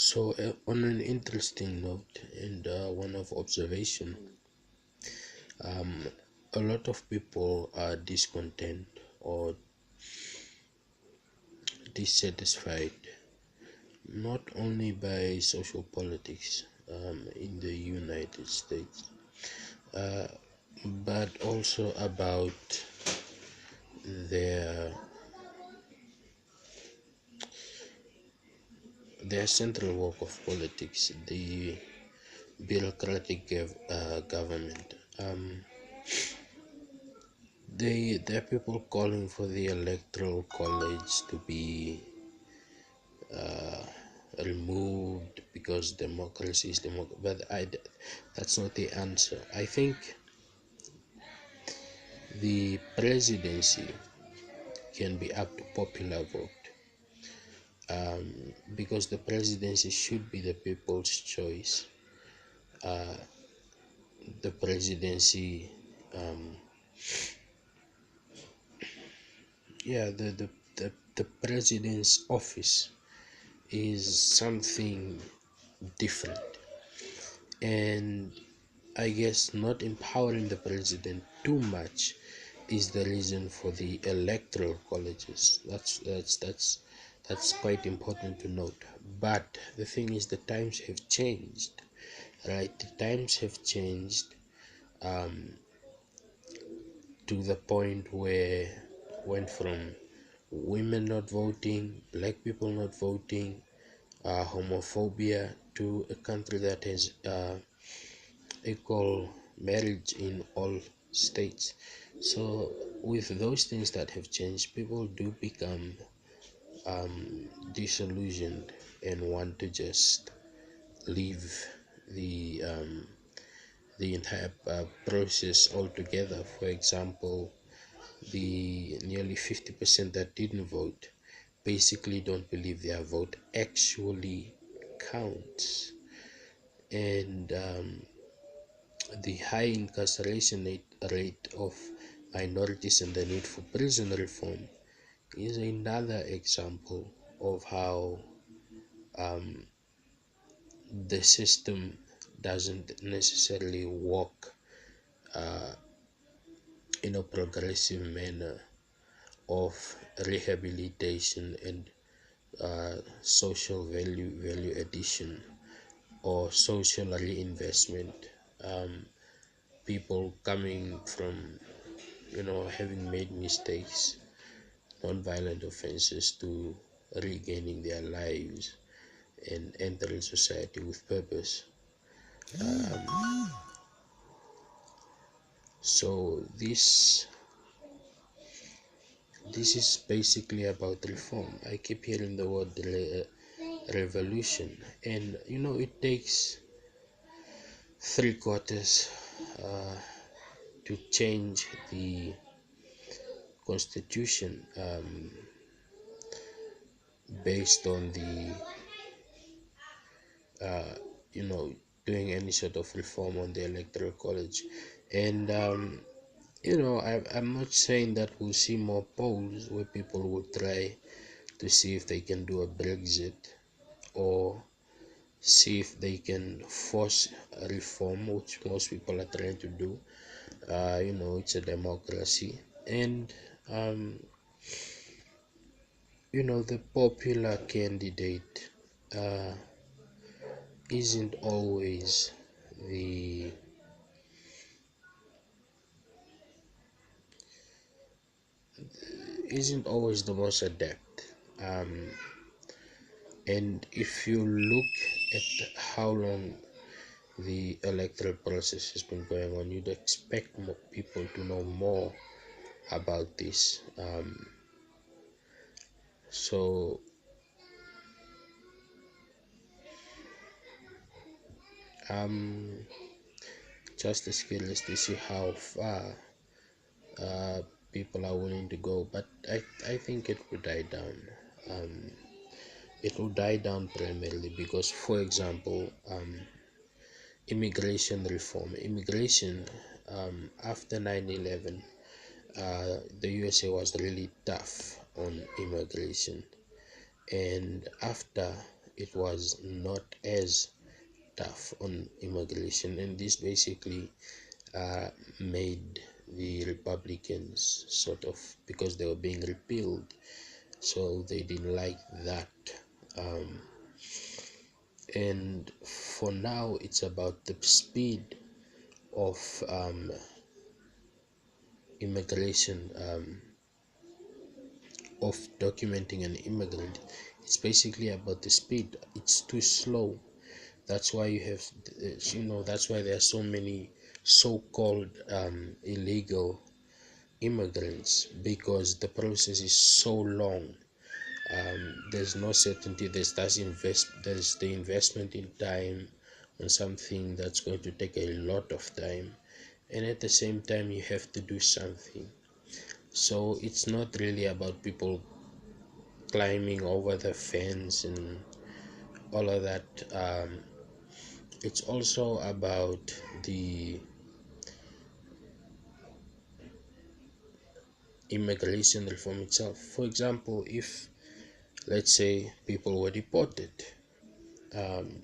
So, on an interesting note and one of observation, um, a lot of people are discontent or dissatisfied, not only by social politics in the United States, uh, but also about their their central work of politics, the bureaucratic government. There are people calling for the electoral college to be removed because democracy is but that's not the answer. I think the presidency can be up to popular vote, because the presidency should be the people's choice. The presidency, um, yeah, the president's office is something different, and I guess not empowering the president too much is the reason for the electoral colleges. That's quite important to note. But the thing is, the times have changed, right? The times have changed, um, to the point where went from women not voting, black people not voting, homophobia, to a country that has equal marriage in all states. So, with those things that have changed, people do become disillusioned and want to just leave the entire process altogether. For example, the nearly 50% that didn't vote basically don't believe their vote actually counts, and the high incarceration rate of minorities and the need for prison reform is another example of how the system doesn't necessarily work in a progressive manner of rehabilitation and social value addition or social reinvestment. People coming from, having made mistakes, non-violent offenses, to regaining their lives and entering society with purpose. So this is basically about reform. I keep hearing the word revolution, and it takes 3 quarters uh, to change the constitution, based on the you know doing any sort of reform on the electoral college. And I'm not saying that we'll see more polls where people will try to see if they can do a Brexit, or see if they can force a reform, which most people are trying to do. It's a democracy, and the popular candidate uh, isn't always the the most adept. And if you look at how long the electoral process has been going on, you'd expect more people to know more about this. So I'm just as curious to see how far uh, people are willing to go, but I think it will die down. Um, it will die down primarily because, for example, immigration, after 9/11, the USA was really tough on immigration, and after it was not as tough on immigration, and this basically uh, made the Republicans sort of, because they were being repealed, so they didn't like that. Um, and for now, it's about the speed of immigration, of documenting an immigrant. It's basically about the speed. It's too slow. That's why you have, that's why there are so many so-called illegal immigrants, because the process is so long. There's no certainty. There's the investment in time on something that's going to take a lot of time, and at the same time you have to do something. So it's not really about people climbing over the fence and all of that. It's also about the immigration reform itself. For example, if, let's say, people were deported, um,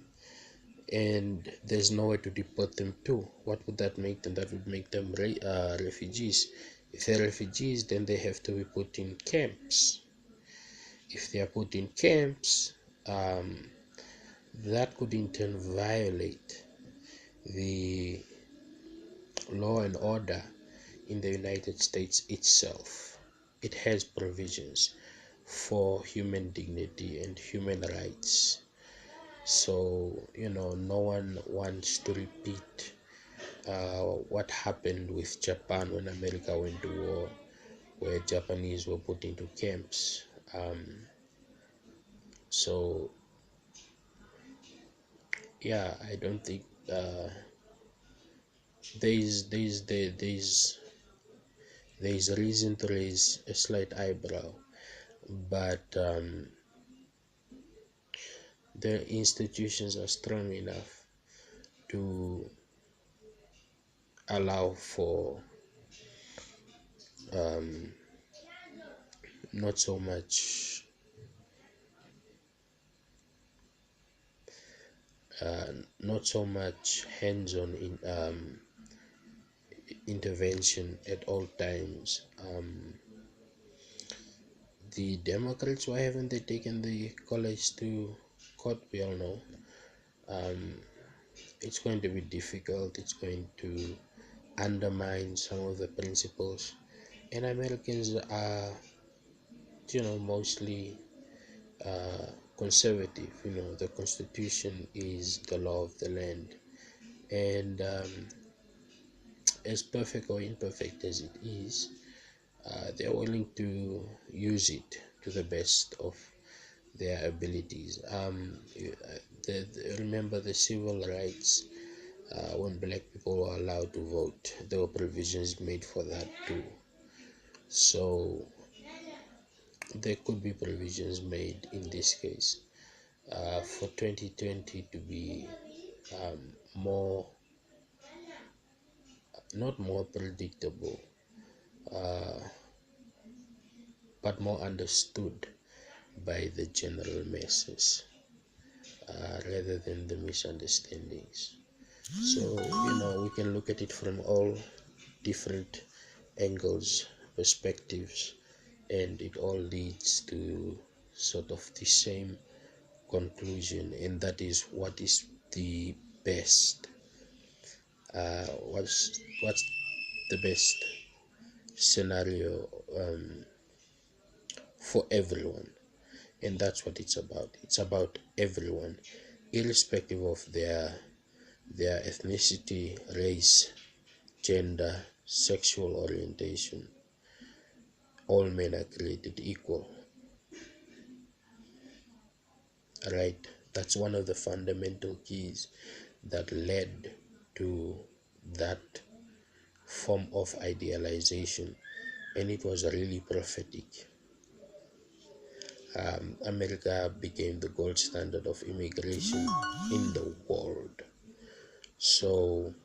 and there's nowhere to deport them to, what would that make them? That would make them refugees. If they're refugees, then they have to be put in camps. If they are put in camps, um, that could in turn violate the law and order in the United States itself. It has provisions for human dignity and human rights. So, no one wants to repeat what happened with Japan when America went to war, where Japanese were put into camps. So, yeah, I don't think there's a reason to raise a slight eyebrow, but the institutions are strong enough to allow for um, not so much not so much hands-on intervention at all times. The Democrats, why haven't they taken the college to court? We all know. It's going to be difficult. It's going to undermine some of the principles. And Americans are, mostly conservative. The Constitution is the law of the land. And as perfect or imperfect as it is, they're willing to use it to the best of their abilities. Remember the civil rights, when black people were allowed to vote, there were provisions made for that too. So there could be provisions made in this case for 2020 to be more, not more predictable, uh, but more understood by the general masses, rather than the misunderstandings. So, we can look at it from all different angles, perspectives, and it all leads to sort of the same conclusion, and that is what is the best. What's the best scenario for everyone, and that's what it's about. It's about everyone, irrespective of their ethnicity, race, gender, sexual orientation. All men are created equal, right? That's one of the fundamental keys that led to that form of idealization, and it was really prophetic. America became the gold standard of immigration in the world. So,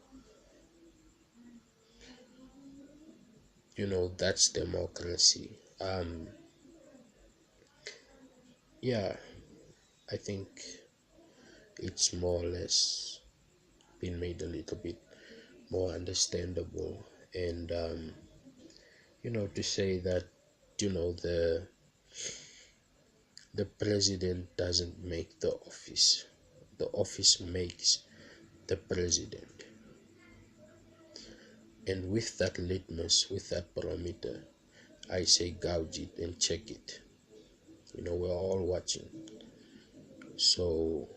that's democracy. Yeah, I think it's more or less been made a little bit more understandable. And to say that the president doesn't make the office makes the president. And with that litmus, with that barometer, I say gouge it and check it. We're all watching. So,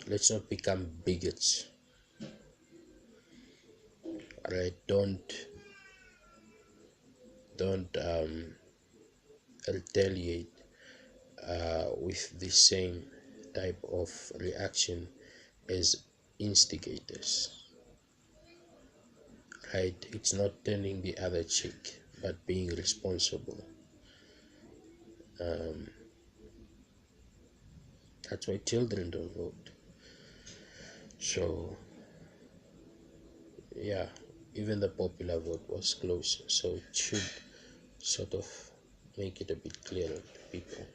let's not become bigots, right? Don't retaliate with the same type of reaction as instigators, right? It's not turning the other cheek, but being responsible. Um, that's why children don't vote. So, yeah, even the popular vote was close. So it should sort of make it a bit clearer to people.